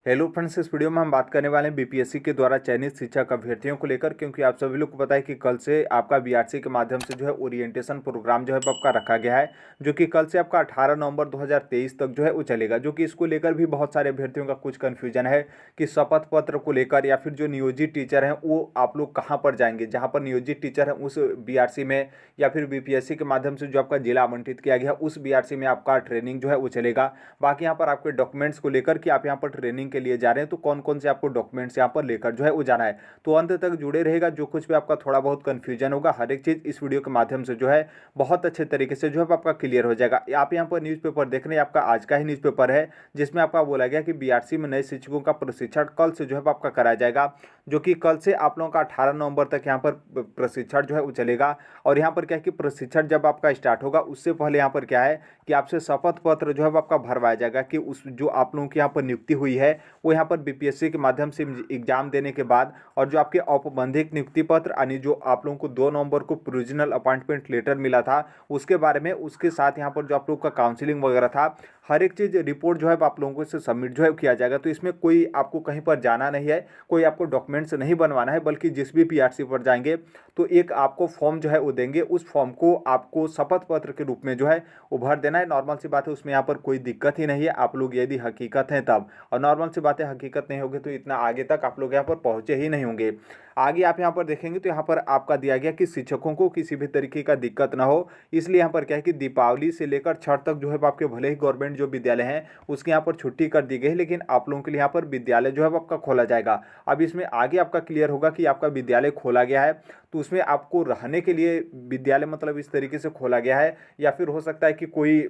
Hello friends, इस video में हम बात करने वाले हैं बीपीएससी के द्वारा चयनित शिक्षक अभ्यर्थियों को लेकर, क्योंकि आप सभी लोग को पता है कि कल से आपका बीआरसी के माध्यम से जो है ओरिएंटेशन प्रोग्राम जो है वो आपका रखा गया है, जो कि कल से आपका 18 नवंबर 2023 तक जो है वो चलेगा। जो कि इसको लेकर भी बहुत सारे अभ्यर्थियों का कुछ कन्फ्यूजन है कि शपथ पत्र को लेकर या फिर जो नियोजित टीचर हैं वो आप लोग कहाँ पर जाएंगे, जहाँ पर नियोजित टीचर हैं उस बीआरसी में या फिर बीपीएससी के माध्यम से जो आपका जिला आवंटित किया गया उस बीआरसी में आपका ट्रेनिंग जो है वो चलेगा। बाकी यहाँ पर आपके डॉक्यूमेंट्स को लेकर कि आप यहाँ पर ट्रेनिंग के लिए जा रहे हैं तो कौन कौन से आपको डॉक्यूमेंट्स यहाँ पर लेकर जो है वो जाना है, तो अंत तक जुड़े रहेगा। जो कुछ भी आपका थोड़ा बहुत कन्फ्यूजन होगा, हर एक चीज़ इस वीडियो के माध्यम से जो है बहुत अच्छे तरीके से जो है आपका क्लियर हो जाएगा। आप यहाँ पर न्यूज़पेपर देख रहे हैं, आपका आज का ही न्यूज़पेपर है जिसमें आपका बोला गया कि बीआरसी में नए शिक्षकों का प्रशिक्षण कल से जो है आपका कराया जाएगा, जो कि कल से आप लोगों का 18 नवंबर तक यहाँ पर प्रशिक्षण जो है वो चलेगा। और यहाँ पर क्या है कि प्रशिक्षण जब आपका स्टार्ट होगा उससे पहले यहाँ पर क्या है कि आपसे शपथ पत्र जो है वो आपका भरवाया जाएगा कि उस जो आप लोगों की यहाँ पर नियुक्ति हुई है वो यहाँ पर बीपीएससी के माध्यम से एग्जाम देने के बाद, और जो आपके औपबंधिक नियुक्ति पत्र यानी जो आप लोगों को 2 नवंबर को प्रोविजनल अपॉइंटमेंट लेटर मिला था उसके बारे में, उसके साथ यहाँ पर जो आप लोग का काउंसलिंग वगैरह था, हर एक चीज़ रिपोर्ट जो है आप लोगों को इससे सबमिट जो है किया जाएगा। तो इसमें कोई आपको कहीं पर जाना नहीं है, कोई आपको डॉक्यूमेंट्स नहीं बनवाना है, बल्कि जिस भी पीआरसी पर जाएंगे तो एक आपको फॉर्म जो है वो देंगे, उस फॉर्म को आपको शपथ पत्र के रूप में जो है वो भर देना है। नॉर्मल सी बात है, उसमें यहाँ पर कोई दिक्कत ही नहीं है। आप लोग यदि हकीकत हैं तब, और नॉर्मल सी बात है हकीकत नहीं होगी तो इतना आगे तक आप लोग यहाँ पर पहुँचे ही नहीं होंगे। आगे आप यहाँ पर देखेंगे तो यहाँ पर आपका दिया गया कि शिक्षकों को किसी भी तरीके का दिक्कत ना हो, इसलिए यहाँ पर क्या है कि दीपावली से लेकर छठ तक जो है आपके भले ही गवर्नमेंट जो विद्यालय हैं उसके यहाँ पर छुट्टी कर दी गई है, लेकिन आप लोगों के लिए यहाँ पर विद्यालय जो है आपका खोला जाएगा। अब इसमें आगे आपका क्लियर होगा कि आपका विद्यालय खोला गया है तो उसमें आपको रहने के लिए विद्यालय मतलब इस तरीके से खोला गया है, या फिर हो सकता है कि कोई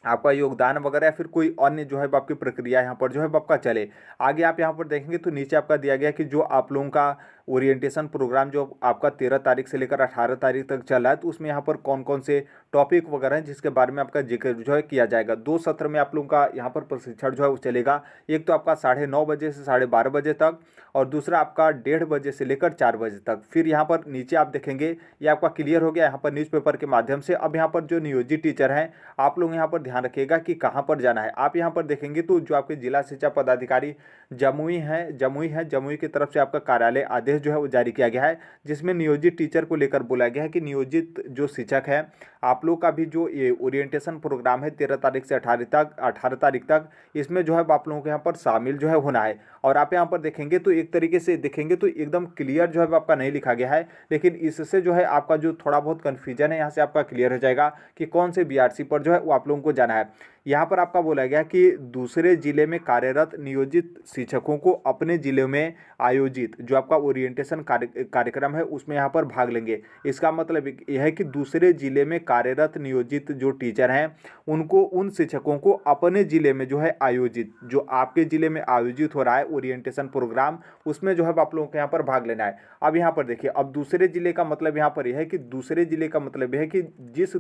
आपका योगदान वगैरह या फिर कोई अन्य जो है आपकी प्रक्रिया यहाँ पर जो है आपका चले। आगे आप यहाँ पर देखेंगे तो नीचे आपका दिया गया कि जो आप लोगों का ओरिएंटेशन प्रोग्राम जो आपका 13 तारीख से लेकर 18 तारीख तक चल रहा है, तो उसमें यहाँ पर कौन कौन से टॉपिक वगैरह हैं जिसके बारे में आपका जिक्र जो है किया जाएगा। 2 सत्र में आप लोगों का यहाँ पर प्रशिक्षण जो है वो चलेगा। एक तो आपका 9:30 बजे से 12:30 बजे तक, और दूसरा आपका 1:30 बजे से लेकर 4 बजे तक। फिर यहाँ पर नीचे आप देखेंगे ये आपका क्लियर हो गया यहाँ पर न्यूज़पेपर के माध्यम से। अब यहाँ पर जो नियोजित टीचर हैं आप लोग यहाँ पर ध्यान रखिएगा कि कहाँ पर जाना है। आप यहाँ पर देखेंगे तो जो आपके जिला शिक्षा पदाधिकारी जमुई की तरफ से आपका कार्यालय आदेश जो है वो जारी किया गया है, जिसमें नियोजित टीचर को लेकर बोला गया है कि नियोजित जो शिक्षक है आप लोग का भी जो ये ओरिएंटेशन प्रोग्राम है 13 तारीख से 18 तारीख तक, इसमें जो है आप लोगों के यहाँ पर शामिल जो है होना है। और आप यहाँ पर देखेंगे तो एक तरीके से देखेंगे तो एकदम क्लियर जो है आपका नहीं लिखा गया है, लेकिन इससे जो है आपका जो थोड़ा बहुत कन्फ्यूजन है यहाँ से आपका क्लियर हो जाएगा कि कौन से बीआरसी पर जो है वो आप लोगों को जाना है। यहाँ पर आपका बोला गया कि दूसरे जिले में कार्यरत नियोजित शिक्षकों को अपने जिले में आयोजित जो आपका ओरिएंटेशन कार्यक्रम है उसमें यहाँ पर भाग लेंगे। इसका मतलब यह है कि दूसरे जिले में कार्यरत नियोजित जो टीचर हैं उनको, उन शिक्षकों को अपने जिले में जो है आयोजित, जो आपके जिले में आयोजित हो रहा है ओरिएंटेशन प्रोग्राम, उसमें जो है आप लोगों को यहाँ पर भाग लेना है। अब यहाँ पर देखिए, अब दूसरे जिले का मतलब यहाँ पर यह है कि दूसरे जिले का मतलब यह है कि जिस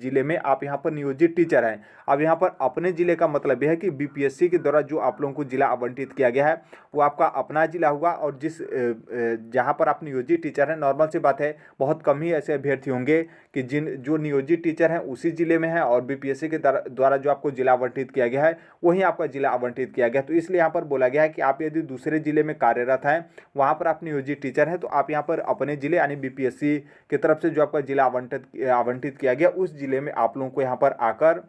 जिले में आप यहाँ पर नियोजित टीचर हैं। अब यहाँ पर अपने जिले का मतलब यह है कि बीपीएससी के द्वारा जो आप लोगों को जिला आवंटित किया गया है वो आपका अपना जिला हुआ, और जिस जहाँ पर आप नियोजित टीचर हैं, नॉर्मल सी बात है बहुत कम ही ऐसे अभ्यर्थी होंगे कि जो नियोजित टीचर हैं उसी जिले में हैं, और बीपीएससी के द्वारा जो आपको जिला आवंटित किया गया है वहीं आपका जिला आवंटित किया गया। तो इसलिए यहाँ पर बोला गया है कि आप यदि दूसरे जिले में कार्यरत हैं, वहाँ पर आप नियोजित टीचर हैं, तो आप यहाँ पर अपने जिले यानी बीपीएससी की तरफ से जो आपका जिला आवंटित किया गया उस जिले में आप लोगों को यहाँ पर आकर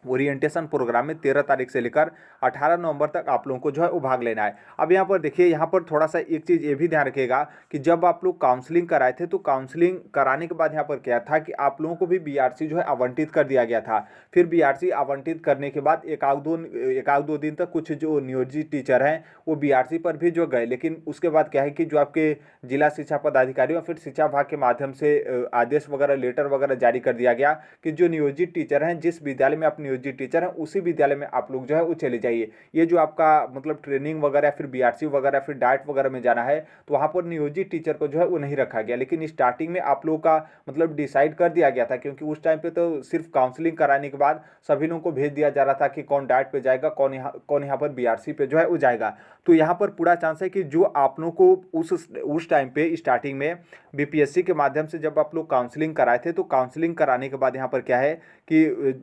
ओरिएंटेशन प्रोग्राम में 13 तारीख से लेकर 18 नवंबर तक आप लोगों को जो है वो भाग लेना है। अब यहाँ पर देखिए, यहाँ पर थोड़ा सा एक चीज़ ये भी ध्यान रखिएगा कि जब आप लोग काउंसलिंग कराए थे तो काउंसलिंग कराने के बाद यहाँ पर क्या था कि आप लोगों को भी बीआरसी जो है आवंटित कर दिया गया था। फिर बीआरसी आवंटित करने के बाद एक आध दो दिन तक कुछ जो नियोजित टीचर हैं वो बीआरसी पर भी जो गए, लेकिन उसके बाद क्या है कि जो आपके जिला शिक्षा पदाधिकारी या फिर शिक्षा विभाग के माध्यम से आदेश वगैरह, लेटर वगैरह जारी कर दिया गया कि जो नियोजित टीचर हैं, जिस विद्यालय में आप नियोजित टीचर हैं उसी विद्यालय में आप लोग जो है वो चले जाइए। ये जो आपका मतलब ट्रेनिंग वगैरह फिर बीआरसी वगैरह फिर डाइट वगैरह में जाना है तो वहाँ पर नियोजित टीचर को जो है वो नहीं रखा गया, लेकिन स्टार्टिंग में आप लोगों का मतलब डिसाइड कर दिया गया था, क्योंकि उस टाइम पे तो सिर्फ काउंसलिंग कराने के बाद सभी लोगों को भेज दिया जा रहा था कि कौन डाइट पे जाएगा, कौन यहाँ पर बीआरसी पे जो है वो जाएगा। तो यहाँ पर पूरा चांस है कि जो आप लोगों को उस टाइम पे स्टार्टिंग में बीपीएससी के माध्यम से जब आप लोग काउंसलिंग कराए थे, तो काउंसलिंग कराने के बाद यहाँ पर क्या है कि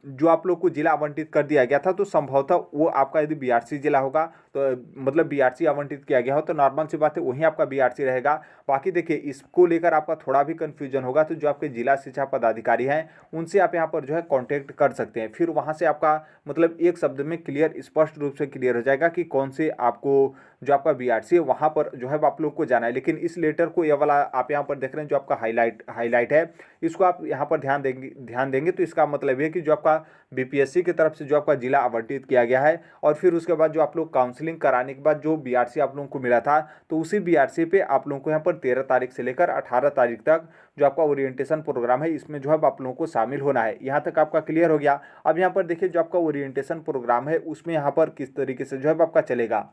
जो आप लोग को जिला आवंटित कर दिया गया था, तो संभवतः वो आपका यदि बीआरसी जिला होगा तो मतलब बीआरसी आवंटित किया गया हो तो नॉर्मल सी बात है वहीं आपका बीआरसी रहेगा। बाकी देखिए इसको लेकर आपका थोड़ा भी कन्फ्यूजन होगा तो जो आपके जिला शिक्षा पदाधिकारी हैं उनसे आप यहाँ पर जो है कांटेक्ट कर सकते हैं। फिर वहाँ से आपका मतलब एक शब्द में क्लियर स्पष्ट रूप से क्लियर हो जाएगा कि कौन से आपको जो आपका बीआरसी है वहाँ पर जो है आप लोग को जाना है। लेकिन इस लेटर को ये वाला आप यहाँ पर देख रहे हैं जो आपका हाईलाइट है, इसको आप यहाँ पर ध्यान देंगे तो इसका मतलब ये कि जो आपका बीपीएससी की तरफ से जो आपका जिला आवंटित किया गया है और फिर उसके बाद जो आप लोग काउंसलिंग कराने के बाद जो बीआरसी आप लोगों को मिला था, तो उसी बीआरसी पे आप लोगों को यहाँ पर 13 तारीख से लेकर 18 तारीख तक जो आपका ओरिएंटेशन प्रोग्राम है इसमें जो है आप लोगों को शामिल होना है। यहाँ तक आपका क्लियर हो गया। अब यहाँ पर देखिए जो आपका ओरिएंटेशन प्रोग्राम है उसमें यहाँ पर किस तरीके से जो है आपका चलेगा।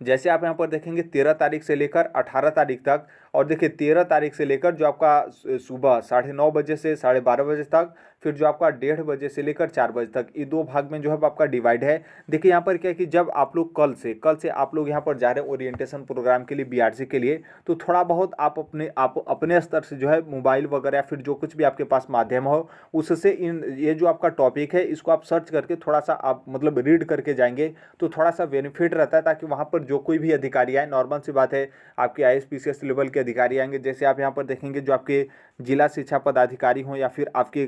जैसे आप यहाँ पर देखेंगे 13 तारीख से लेकर 18 तारीख तक, और देखिए 13 तारीख से लेकर जो आपका सुबह 9:30 बजे से 12:30 बजे तक, फिर जो आपका 1:30 बजे से लेकर 4 बजे तक, ये दो भाग में जो है आपका डिवाइड है। देखिए यहाँ पर क्या है कि जब आप लोग कल से आप लोग यहाँ पर जा रहे हैं ओरिएंटेशन प्रोग्राम के लिए बीआरसी के लिए, तो थोड़ा बहुत आप अपने स्तर से जो है मोबाइल वगैरह या फिर जो कुछ भी आपके पास माध्यम हो उससे ये जो आपका टॉपिक है इसको आप सर्च करके थोड़ा सा आप मतलब रीड करके जाएंगे तो थोड़ा सा बेनिफिट रहता है, ताकि वहाँ पर जो कोई भी अधिकारी आए, नॉर्मल सी बात है आपके आईएएस लेवल के अधिकारी आएंगे। जैसे आप यहाँ पर देखेंगे जो आपके जिला शिक्षा पदाधिकारी हों या फिर आपके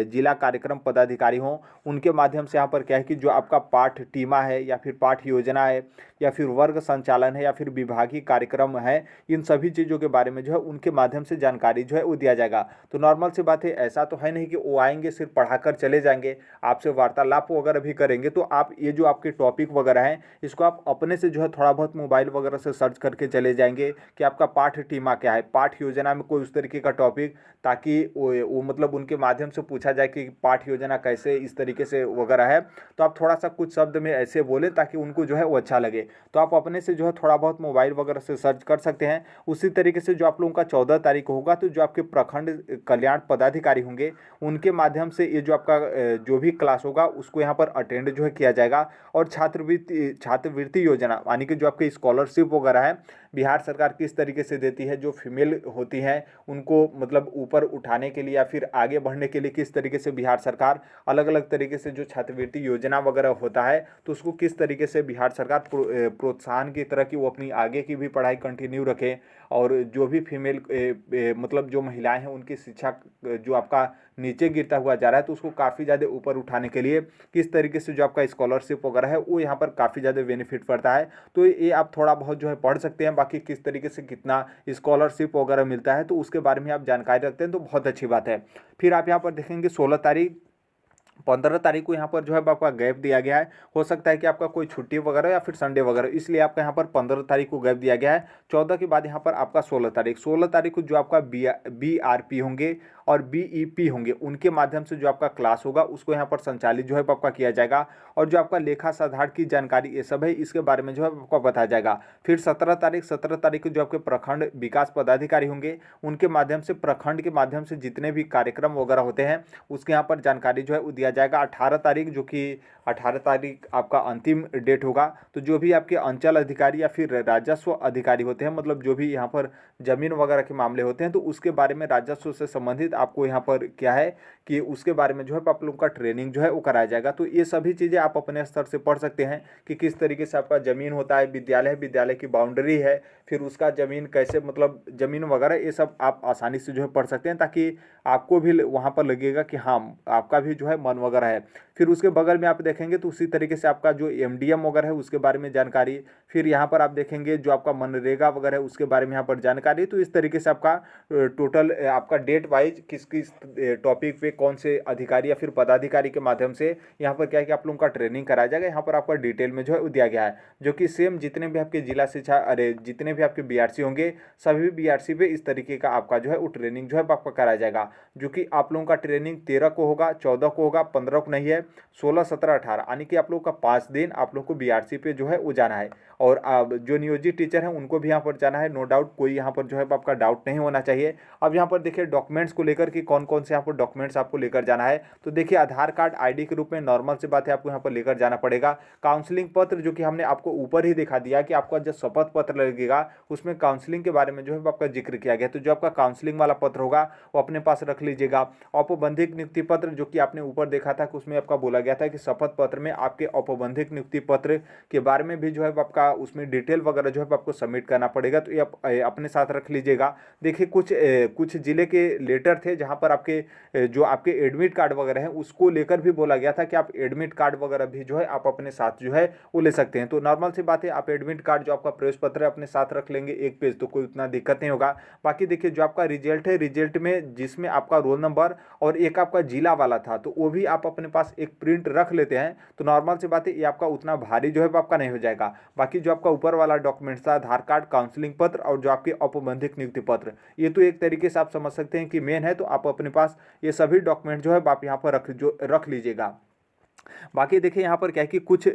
जिला कार्यक्रम पदाधिकारी हों, उनके माध्यम से यहाँ पर क्या है कि जो आपका पाठ टीमा है या फिर पाठ योजना है या फिर वर्ग संचालन है या फिर विभागीय कार्यक्रम है, इन सभी चीज़ों के बारे में जो है उनके माध्यम से जानकारी जो है वो दिया जाएगा। तो नॉर्मल सी बात है, ऐसा तो है नहीं कि वो आएंगे सिर्फ पढ़ाकर चले जाएंगे, आपसे वार्तालाप वगैरह भी करेंगे। तो आप ये जो आपके टॉपिक वगैरह हैं इसको आप अपने से जो है थोड़ा बहुत मोबाइल वगैरह से सर्च करके चले जाएंगे कि आपका पाठ टीमा क्या है, पाठ योजना में कोई उस तरीके का टॉपिक, ताकि वो मतलब उनके माध्यम से पूछा जाए कि पाठ योजना कैसे इस तरीके से वगैरह है, तो आप थोड़ा सा कुछ शब्द में ऐसे बोलें ताकि उनको जो है वो अच्छा लगे। तो आप अपने से जो है थोड़ा बहुत मोबाइल वगैरह से सर्च कर सकते हैं। उसी तरीके से जो आप लोगों का 14 तारीख को होगा तो जो आपके प्रखंड कल्याण पदाधिकारी होंगे उनके माध्यम से ये जो आपका जो भी क्लास होगा उसको यहाँ पर अटेंड जो है किया जाएगा। और छात्रवृत्ति योजना यानी कि जो आपकी स्कॉलरशिप वगैरह है बिहार सरकार किस तरीके से देती है, जो फीमेल होती हैं उनको मतलब ऊपर उठाने के लिए या फिर आगे बढ़ने के लिए किस तरीके से बिहार सरकार अलग अलग तरीके से जो छात्रवृत्ति योजना वगैरह होता है तो उसको किस तरीके से बिहार सरकार प्रोत्साहन की तरह की वो अपनी आगे की भी पढ़ाई कंटिन्यू रखें। और जो भी फीमेल मतलब जो महिलाएं हैं उनकी शिक्षा जो आपका नीचे गिरता हुआ जा रहा है तो उसको काफ़ी ज़्यादा ऊपर उठाने के लिए किस तरीके से जो आपका स्कॉलरशिप वगैरह है वो यहाँ पर काफ़ी ज़्यादा बेनिफिट पड़ता है। तो ये आप थोड़ा बहुत जो है पढ़ सकते हैं। बाकी किस तरीके से कितना स्कॉलरशिप वगैरह मिलता है तो उसके बारे में आप जानकारी रखते हैं तो बहुत अच्छी बात है। फिर आप यहाँ पर देखेंगे 16 तारीख 15 तारीख को यहाँ पर जो है आपका गैप दिया गया है। हो सकता है कि आपका कोई छुट्टी वगैरह या फिर संडे वगैरह, इसलिए आपका यहाँ पर 15 तारीख को गैप दिया गया है। 14 के बाद यहाँ पर आपका 16 तारीख को जो आपका बीआरपी होंगे और बीईपी होंगे उनके माध्यम से जो आपका क्लास होगा उसको यहाँ पर संचालित जो है आपका किया जाएगा। और जो आपका लेखा साधारण की जानकारी ये सब है इसके बारे में जो है आपको बताया जाएगा। फिर 17 तारीख को जो आपके प्रखंड विकास पदाधिकारी होंगे उनके माध्यम से प्रखंड के माध्यम से जितने भी कार्यक्रम वगैरह होते हैं उसके यहाँ पर जानकारी जो है वो दिया जाएगा। 18 तारीख जो कि 18 तारीख आपका अंतिम डेट होगा। तो जो भी आपके अंचल अधिकारी या फिर राजस्व अधिकारी होते हैं मतलब जो भी यहाँ पर जमीन वगैरह के मामले होते हैं तो उसके बारे में राजस्व से संबंधित आपको यहाँ पर क्या है कि उसके बारे में जो है आप लोगों का ट्रेनिंग जो है वो कराया जाएगा। तो ये सभी चीज़ें आप अपने स्तर से पढ़ सकते हैं कि किस तरीके से आपका ज़मीन होता है, विद्यालय की बाउंड्री है, फिर उसका ज़मीन कैसे मतलब ज़मीन वगैरह ये सब आप आसानी से जो है पढ़ सकते हैं ताकि आपको भी वहाँ पर लगेगा कि हाँ आपका भी जो है मन वगैरह है। फिर उसके बगल में आप देखेंगे तो उसी तरीके से आपका जो एमडीएम वगैरह है उसके बारे में जानकारी, फिर यहाँ पर आप देखेंगे जो आपका मनरेगा वगैरह है उसके बारे में यहाँ पर जानकारी। तो इस तरीके से आपका टोटल आपका डेट वाइज किस किस टॉपिक पे कौन से अधिकारी या फिर पदाधिकारी के माध्यम से यहाँ पर क्या है कि आप लोगों का ट्रेनिंग कराया जाएगा। यहाँ पर आपका डिटेल में जो है दिया गया है, जो कि सेम जितने भी आपके जिला शिक्षा जितने भी आपके बीआरसी होंगे सभी बीआरसी पे इस तरीके का आपका जो है वो ट्रेनिंग जो है आपका कराया जाएगा। जो कि आप लोगों का ट्रेनिंग 13 को होगा, 14 को होगा, 15 को नहीं है, 16, 17, 18 यानी कि आप लोग का 5 दिन आप लोग को बीआरसी पे जो है वो जाना है। और अब जो नियोजित टीचर हैं उनको भी यहाँ पर जाना है, नो डाउट, कोई यहाँ पर जो है आपका डाउट नहीं होना चाहिए। अब यहाँ पर देखिए डॉक्यूमेंट्स को लेकर कि कौन कौन से यहाँ पर डॉक्यूमेंट्स आपको लेकर जाना है। तो देखिए आधार कार्ड आईडी के रूप में नॉर्मल सी बात है, आपको यहाँ पर लेकर जाना पड़ेगा। काउंसलिंग पत्र जो कि हमने आपको ऊपर ही दिखा दिया कि आपका जो शपथ पत्र लगेगा उसमें काउंसलिंग के बारे में जो है आपका जिक्र किया गया। तो जो आपका काउंसलिंग वाला पत्र होगा वो अपने पास रख लीजिएगा। औपबंधिक नियुक्ति पत्र जो कि आपने ऊपर देखा था कि उसमें आपका बोला गया था कि शपथ पत्र में आपके औपबंधिक नियुक्ति पत्र के बारे में भी जो है आपका उसमें डिटेल वगैरह जो है आपको सबमिट करना पड़ेगा। तो ये आप अपने साथ रख लीजिएगा। देखिए कुछ जिले के लेटर थे जहां पर आपके जो आपके एडमिट कार्ड वगैरह हैं उसको लेकर भी बोला गया था कि आप एडमिट कार्ड वगैरह भी जो है आप अपने साथ जो है वो ले सकते हैं। तो नॉर्मल सी बात है, आप एडमिट कार्ड जो आपका प्रवेश पत्र है अपने साथ रख लेंगे 1 पेज, तो कोई उतना दिक्कत नहीं होगा। बाकी देखिए जो आपका रिजल्ट है, रिजल्ट में जिसमें आपका रोल नंबर और एक आपका जिला वाला था तो वो भी आप अपने पास एक प्रिंट रख लेते हैं। तो नॉर्मल सी बात है, ये आपका उतना भारी जो है आपका नहीं हो जाएगा। बाकी जो आपका ऊपर वाला डॉक्यूमेंट्स था, आधार कार्ड, काउंसलिंग पत्र और जो आपके औपबंधिक नियुक्ति पत्र, ये तो एक तरीके से आप समझ सकते हैं कि मेन है। तो आप अपने पास ये सभी डॉक्यूमेंट जो है आप यहाँ पर रख लीजिएगा। बाकी देखिए यहाँ पर क्या है कि कुछ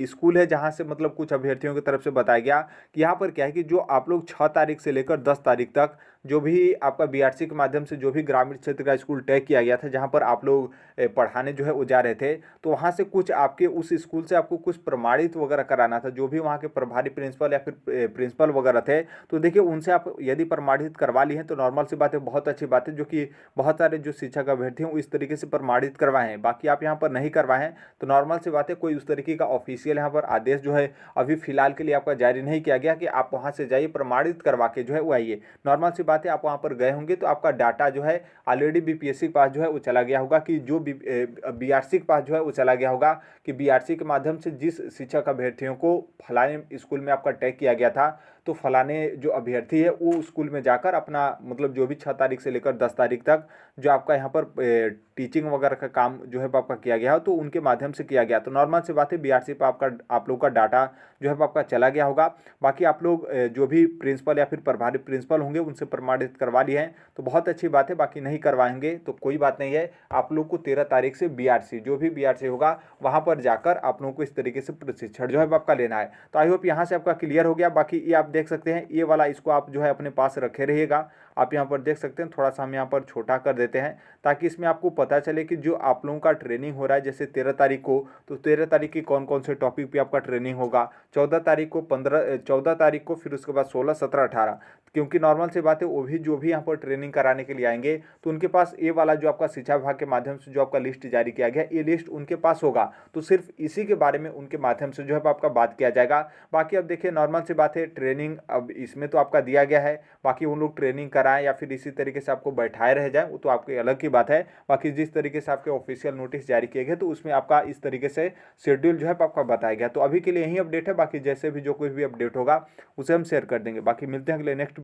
स्कूल है जहाँ से मतलब कुछ अभ्यर्थियों की तरफ से बताया गया कि यहाँ पर क्या है कि जो आप लोग 6 तारीख से लेकर 10 तारीख तक जो भी आपका बीआरसी के माध्यम से जो भी ग्रामीण क्षेत्र का स्कूल तय किया गया था जहाँ पर आप लोग पढ़ाने जो है वो जा रहे थे, तो वहाँ से कुछ आपके उस स्कूल से आपको कुछ प्रमाणित वगैरह कराना था। जो भी वहाँ के प्रभारी प्रिंसिपल या फिर प्रिंसिपल वगैरह थे, तो देखिए उनसे आप यदि प्रमाणित करवा ली हैं तो नॉर्मल सी बात है, बहुत अच्छी बात है, जो कि बहुत सारे जो शिक्षक अभ्यर्थी हैं इस तरीके से प्रमाणित करवाए हैं। बाकी आप यहाँ पर नहीं करवाए हैं तो नॉर्मल सी बात है, कोई उस तरीके का ऑफिशियल यहाँ पर आदेश जो है अभी फिलहाल के लिए आपका जारी नहीं किया गया कि आप वहाँ से जाइए प्रमाणित करवा के जो है वो आइए। नॉर्मल सी बात है, आप वहाँ पर गए होंगे तो आपका डाटा जो है ऑलरेडी बीपीएससी के पास जो है वो चला गया होगा, कि जो बीआरसी के पास जो है वो चला गया होगा कि बीआरसी के माध्यम से जिस शिक्षक अभ्यर्थियों को फलाने स्कूल में आपका टैग किया गया था, तो फलाने जो अभ्यर्थी है वो स्कूल में जाकर अपना मतलब जो भी 6 तारीख से लेकर 10 तारीख तक जो आपका यहाँ पर टीचिंग वगैरह का काम जो है आपका किया गया हो तो उनके माध्यम से किया गया। तो नॉर्मल सी बात है, बीआरसी पर आप लोग का डाटा जो है आपका चला गया होगा। बाकी आप लोग जो भी प्रिंसिपल या फिर प्रभारी प्रिंसिपल होंगे उनसे प्रमाणित करवा लिए हैं तो बहुत अच्छी बात है। बाकी नहीं करवाएंगे तो कोई बात नहीं है, आप लोग को 13 तारीख से बीआरसी जो भी बीआरसी होगा वहाँ पर जाकर आप लोगों को इस तरीके से प्रशिक्षण जो है आपका लेना है। तो आई होप यहाँ से आपका क्लियर हो गया। बाकी ये आप देख सकते हैं, ये वाला इसको आप जो है अपने पास रखे रहिएगा। आप यहाँ पर देख सकते हैं, थोड़ा सा हम यहाँ पर छोटा कर देते हैं ताकि इसमें आपको पता चले कि जो आप लोगों का ट्रेनिंग हो रहा है जैसे 13 तारीख को, तो 13 तारीख की कौन कौन से टॉपिक पे आपका ट्रेनिंग होगा, 14 तारीख को 14 तारीख को, फिर उसके बाद 16, 17, 18, क्योंकि नॉर्मल सी बात है वो भी जो भी यहाँ पर ट्रेनिंग कराने के लिए आएंगे तो उनके पास ये वाला जो आपका शिक्षा विभाग के माध्यम से जो आपका लिस्ट जारी किया गया ये लिस्ट उनके पास होगा। तो सिर्फ इसी के बारे में उनके माध्यम से जो है आपका बात किया जाएगा। बाकी अब देखिए नॉर्मल सी बात है, ट्रेनिंग अब इसमें तो आपका दिया गया है, बाकी उन लोग ट्रेनिंग कराएं या फिर इसी तरीके से आपको बैठाए रह जाए वो तो आपकी अलग की बात है। बाकी जिस तरीके से आपके ऑफिशियल नोटिस जारी किए गए तो उसमें आपका इस तरीके से शेड्यूल जो है आपका बताया गया। तो अभी के लिए यही अपडेट है, बाकी जैसे भी जो कोई भी अपडेट होगा उसे हम शेयर कर देंगे। बाकी मिलते हैं अगले नेक्स्ट